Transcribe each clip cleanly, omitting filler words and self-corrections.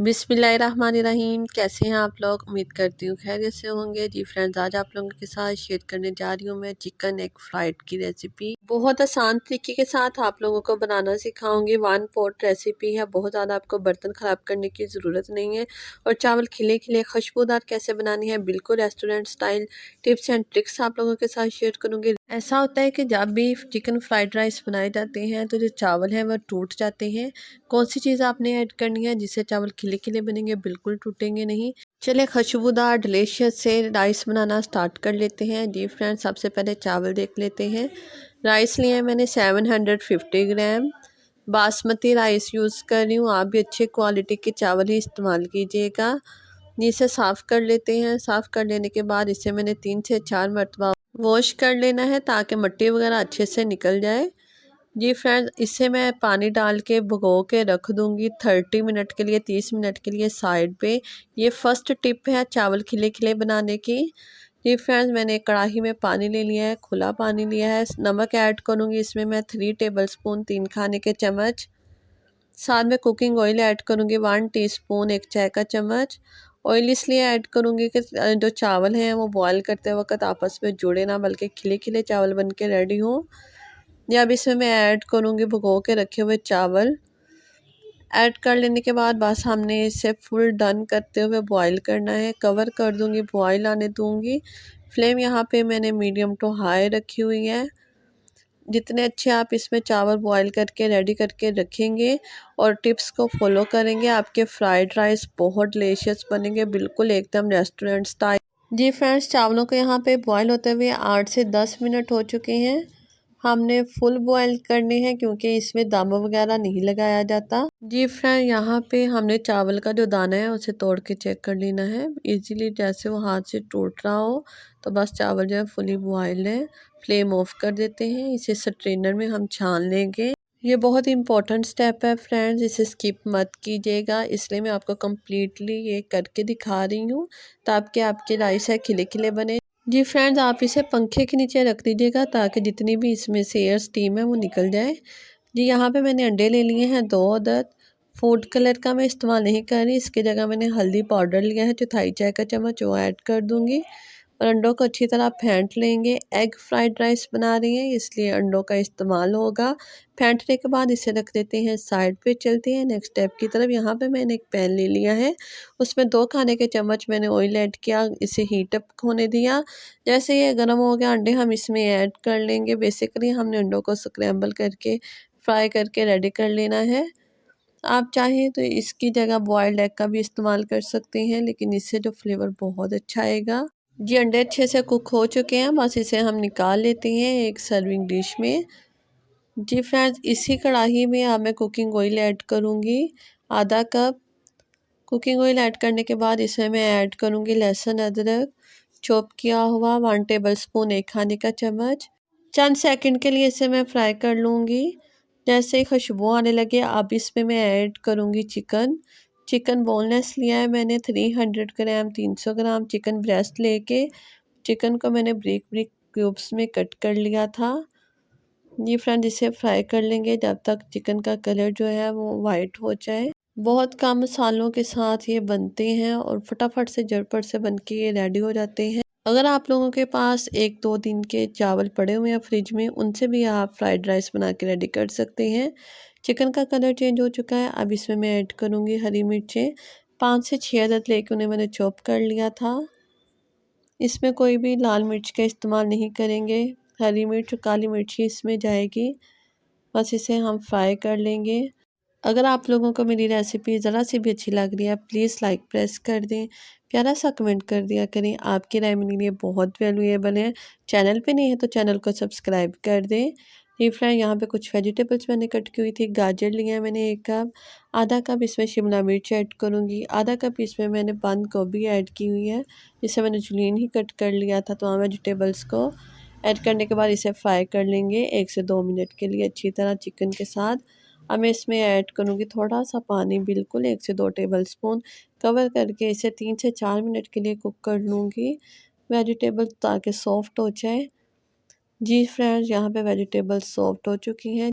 बिस्मिल्लाहिर्रहमानिर्रहीम। कैसे हैं आप लोग? उम्मीद करती हूँ खैरियत से होंगे। जी फ्रेंड्स, आज आप लोगों के साथ शेयर करने जा रही हूँ मैं चिकन एग फ्राइड की रेसिपी। बहुत आसान तरीके के साथ आप लोगों को बनाना सिखाऊंगी। 1 पॉट रेसिपी है, बहुत ज़्यादा आपको बर्तन ख़राब करने की ज़रूरत नहीं है। और चावल खिले खिले खुशबूदार कैसे बनानी है, बिल्कुल restaurant style tips and tricks आप लोगों के साथ शेयर करूँगी। ऐसा होता है कि जब भी चिकन फ्राइड राइस बनाए जाते हैं तो जो चावल है वह टूट जाते हैं। कौन सी चीज़ आपने ऐड करनी है जिससे चावल खिले खिले बनेंगे, बिल्कुल टूटेंगे नहीं। चलिए खुशबूदार डिलीशियस से राइस बनाना स्टार्ट कर लेते हैं। जी फ्रेंड्स, सबसे पहले चावल देख लेते हैं। राइस लिए हैं मैंने 750 ग्राम। बासमती राइस यूज़ कर रही हूँ। आप भी अच्छे क्वालिटी के चावल ही इस्तेमाल कीजिएगा। इसे साफ़ कर लेते हैं। साफ़ कर लेने के बाद इसे मैंने 3 से 4 मरतबा वॉश कर लेना है ताकि मिट्टी वगैरह अच्छे से निकल जाए। जी फ्रेंड्स, इसे मैं पानी डाल के भिगो के रख दूंगी 30 मिनट के लिए, 30 मिनट के लिए साइड पे। ये फर्स्ट टिप है चावल खिले खिले बनाने की। जी फ्रेंड्स, मैंने कढ़ाई में पानी ले लिया है, खुला पानी लिया है। नमक ऐड करूँगी इसमें मैं 3 टेबलस्पून, 3 खाने के चम्मच। साथ में कुकिंग ऑयल ऐड करूँगी 1 टीस्पून, 1 चाय का चम्मच। ऑयल इसलिए ऐड करूँगी कि जो चावल हैं वो बॉयल करते वक्त आपस में जुड़े ना, बल्कि खिले खिले चावल बन के रेडी हों। या अब इसमें मैं ऐड करूँगी भिगो के रखे हुए चावल। ऐड कर लेने के बाद बस हमने इसे फुल डन करते हुए बॉईल करना है। कवर कर दूँगी, बॉईल आने दूँगी। फ्लेम यहाँ पे मैंने मीडियम टू हाई रखी हुई है। जितने अच्छे आप इसमें चावल बॉईल करके रेडी करके रखेंगे और टिप्स को फॉलो करेंगे, आपके फ्राइड राइस बहुत डिलीशियस बनेंगे, बिल्कुल एकदम रेस्टोरेंट स्टाइल। जी फ्रेंड्स, चावलों को यहाँ पे बॉईल होते हुए 8 से 10 मिनट हो चुके हैं। हमने फुल बॉईल करने हैं क्योंकि इसमें दम वगैरह नहीं लगाया जाता। जी फ्रेंड, यहाँ पे हमने चावल का जो दाना है उसे तोड़ के चेक कर लेना है। इजीली जैसे वो हाथ से टूट रहा हो तो बस चावल जो है फुली बॉइल्ड है। फ्लेम ऑफ कर देते हैं। इसे स्ट्रेनर में हम छान लेंगे। ये बहुत इंपॉर्टेंट स्टेप है फ्रेंड्स, इसे स्किप मत कीजिएगा, इसलिए मैं आपको कम्प्लीटली ये करके दिखा रही हूँ ताकि आपके राइस है खिले खिले बने। जी फ्रेंड्स, आप इसे पंखे के नीचे रख दीजिएगा ताकि जितनी भी इसमें से एयर स्टीम है वो निकल जाए। जी यहाँ पे मैंने अंडे ले लिए हैं 2 अदद। फूड कलर का मैं इस्तेमाल नहीं कर रही, इसकी जगह मैंने हल्दी पाउडर लिया है 1/4 चाय का चम्मच, वो ऐड कर दूँगी। और अंडों को अच्छी तरह फेंट लेंगे। एग फ्राइड राइस बना रही हैं इसलिए अंडों का इस्तेमाल होगा। फेंटने के बाद इसे रख देते हैं साइड पे। चलते हैं नेक्स्ट स्टेप की तरफ। यहाँ पे मैंने एक पैन ले लिया है, उसमें 2 खाने के चम्मच मैंने ऑयल ऐड किया, इसे हीट अप होने दिया। जैसे ये गर्म हो गया, अंडे हम इसमें ऐड कर लेंगे। बेसिकली हमने अंडों को स्क्रैम्बल करके फ्राई करके रेडी कर लेना है। आप चाहें तो इसकी जगह बॉयल्ड एग का भी इस्तेमाल कर सकते हैं, लेकिन इससे जो फ्लेवर बहुत अच्छा आएगा। जी अंडे अच्छे से कुक हो चुके हैं, बस इसे हम निकाल लेते हैं एक सर्विंग डिश में। जी फ्रेंड्स, इसी कढ़ाई में अब मैं कुकिंग ऑयल ऐड करूँगी आधा कप। कुकिंग ऑयल ऐड करने के बाद इसमें मैं ऐड करूँगी लहसुन अदरक चॉप किया हुआ 1 टेबलस्पून, 1 खाने का चम्मच। चंद सेकंड के लिए इसे मैं फ्राई कर लूँगी। जैसे ही खुशबू आने लगे अब इसमें मैं ऐड करूँगी चिकन। चिकन बोनलेस लिया है मैंने 300 ग्राम, 300 ग्राम चिकन ब्रेस्ट लेके चिकन को मैंने ब्रिक ब्रिक क्यूब्स में कट कर लिया था। ये फ्रेंड, इसे फ्राई कर लेंगे जब तक चिकन का कलर जो है वो वाइट हो जाए। बहुत कम मसालों के साथ ये बनते हैं और फटाफट से झटपट से बन के ये रेडी हो जाते हैं। अगर आप लोगों के पास 1-2 दिन के चावल पड़े हुए हैं फ्रिज में, उनसे भी आप फ्राइड राइस बना के रेडी कर सकते हैं। चिकन का कलर चेंज हो चुका है, अब इसमें मैं ऐड करूँगी हरी मिर्चें 5 से 6 अदद लेके उन्हें मैंने चॉप कर लिया था। इसमें कोई भी लाल मिर्च का इस्तेमाल नहीं करेंगे, हरी मिर्च और काली मिर्च ही इसमें जाएगी। बस इसे हम फ्राई कर लेंगे। अगर आप लोगों को मेरी रेसिपी ज़रा सी भी अच्छी लग रही है, प्लीज़ लाइक प्रेस कर दें, प्यारा सा कमेंट कर दिया करें। आपकी राय मेरे लिए बहुत वैल्यूएबल है। चैनल पे नहीं है तो चैनल को सब्सक्राइब कर दें। ये फ्रेंड, यहाँ पे कुछ वेजिटेबल्स मैंने कट की हुई थी। गाजर लिया है मैंने 1 कप, आधा कप इसमें शिमला मिर्च ऐड करूँगी, आधा कप इसमें मैंने बंद गोभी ऐड की हुई है, जिसे मैंने जुलीन ही कट कर लिया था। तमाम वेजिटेबल्स को ऐड करने के बाद इसे फ्राई कर लेंगे 1 से 2 मिनट के लिए अच्छी तरह चिकन के साथ। अब मैं इसमें ऐड करूँगी थोड़ा सा पानी, बिल्कुल 1 से 2 टेबलस्पून। कवर करके इसे 3 से 4 मिनट के लिए कुक कर लूँगी वेजिटेबल ताकि सॉफ्ट हो जाए। जी फ्रेंड्स, यहाँ पे वेजिटेबल सॉफ्ट हो चुकी हैं।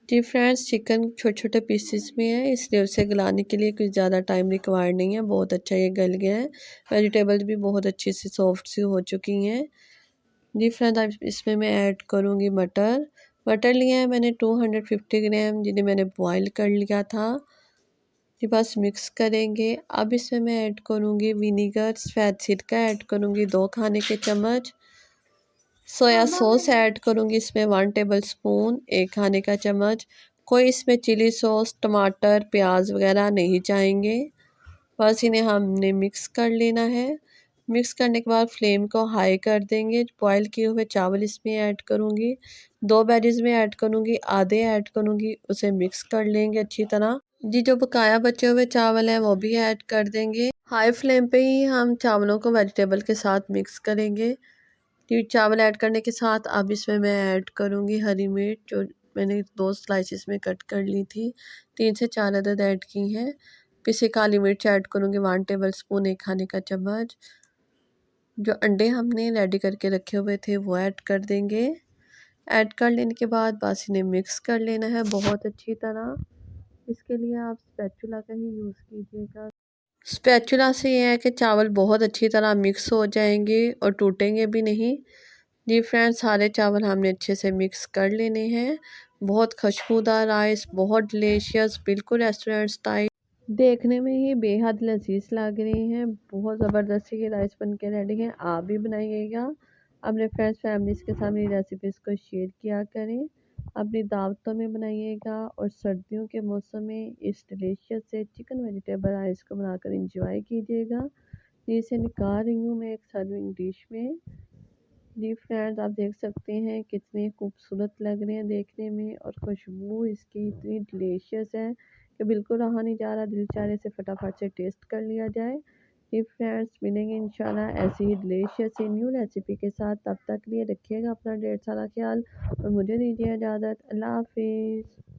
जी फ्रेंड्स, चिकन छोटे-छोटे पीसेस में है, इसलिए उसे गलाने के लिए कुछ ज़्यादा टाइम रिक्वायर्ड नहीं है। बहुत अच्छा ये गल गया है। वेजिटेबल्स भी बहुत अच्छी सी सॉफ्ट सी हो चुकी हैं। जी फ्रेंड्स, अब इसमें मैं ऐड करूँगी मटर। मटर लिया है मैंने 250 ग्राम, जिन्हें मैंने बॉयल कर लिया था। जी बस मिक्स करेंगे। अब इसमें मैं ऐड करूँगी विनीगर, सफ़ेद सिरका ऐड करूँगी 2 खाने के चम्मच। सोया सॉस ऐड करूँगी इसमें 1 टेबलस्पून, 1 खाने का चम्मच। कोई इसमें चिली सॉस, टमाटर, प्याज वगैरह नहीं चाहेंगे। बस इन्हें हमने मिक्स कर लेना है। मिक्स करने के बाद फ्लेम को हाई कर देंगे। बॉयल किए हुए चावल इसमें ऐड करूँगी। 2 वेजिज़ में ऐड करूँगी, आधे ऐड करूँगी, उसे मिक्स कर लेंगे अच्छी तरह। जी, जो बकाया बचे हुए चावल हैं वो भी ऐड कर देंगे। हाई फ्लेम पे ही हम चावलों को वेजिटेबल के साथ मिक्स करेंगे। जी, चावल ऐड करने के साथ अब इसमें मैं ऐड करूँगी हरी मिर्च, जो मैंने 2 स्लाइसेस में कट कर ली थी। 3 से 4 अदद ऐड की हैं। पिसी काली मिर्च ऐड करूँगी 1 टेबलस्पून, 1 खाने का चम्मच। जो अंडे हमने रेडी करके रखे हुए थे वो ऐड कर देंगे। ऐड कर लेने के बाद बस इन्हें मिक्स कर लेना है बहुत अच्छी तरह। इसके लिए आप स्पैचुला का ही यूज़ कीजिएगा। स्पैचुला से ये है कि चावल बहुत अच्छी तरह मिक्स हो जाएंगे और टूटेंगे भी नहीं। जी फ्रेंड्स, सारे चावल हमने अच्छे से मिक्स कर लेने हैं। बहुत खुशबूदार राइस, बहुत डिलीशियस, बिल्कुल रेस्टोरेंट स्टाइल, देखने में ही बेहद लजीज लग रही हैं। बहुत ज़बरदस्ती के राइस बन के रेडी हैं। आप भी बनाइएगा। अपने फ्रेंड्स फैमिलीज़ के साथ मेरी रेसिपीज़ को शेयर किया करें। अपनी दावतों में बनाइएगा और सर्दियों के मौसम में इस डिलीशियस से चिकन वेजिटेबल राइस को बनाकर इंजॉय कीजिएगा। इसे निकाल रही हूँ मैं एक सर्विंग डिश में। जी फ्रेंड्स, आप देख सकते हैं कितने खूबसूरत लग रहे हैं देखने में, और खुशबू इसकी इतनी डिलीशियस है कि बिल्कुल रहा नहीं जा रहा, दिल चाह रहे से फटाफट से टेस्ट कर लिया जाए। जी फ्रेंड्स, मिलेंगे इंशाल्लाह ऐसी ही डिलीशियस सी न्यू रेसिपी के साथ। तब तक लिए रखिएगा अपना ढेर सारा ख्याल और मुझे दीजिए इजाज़त। अल्लाह हाफिज़।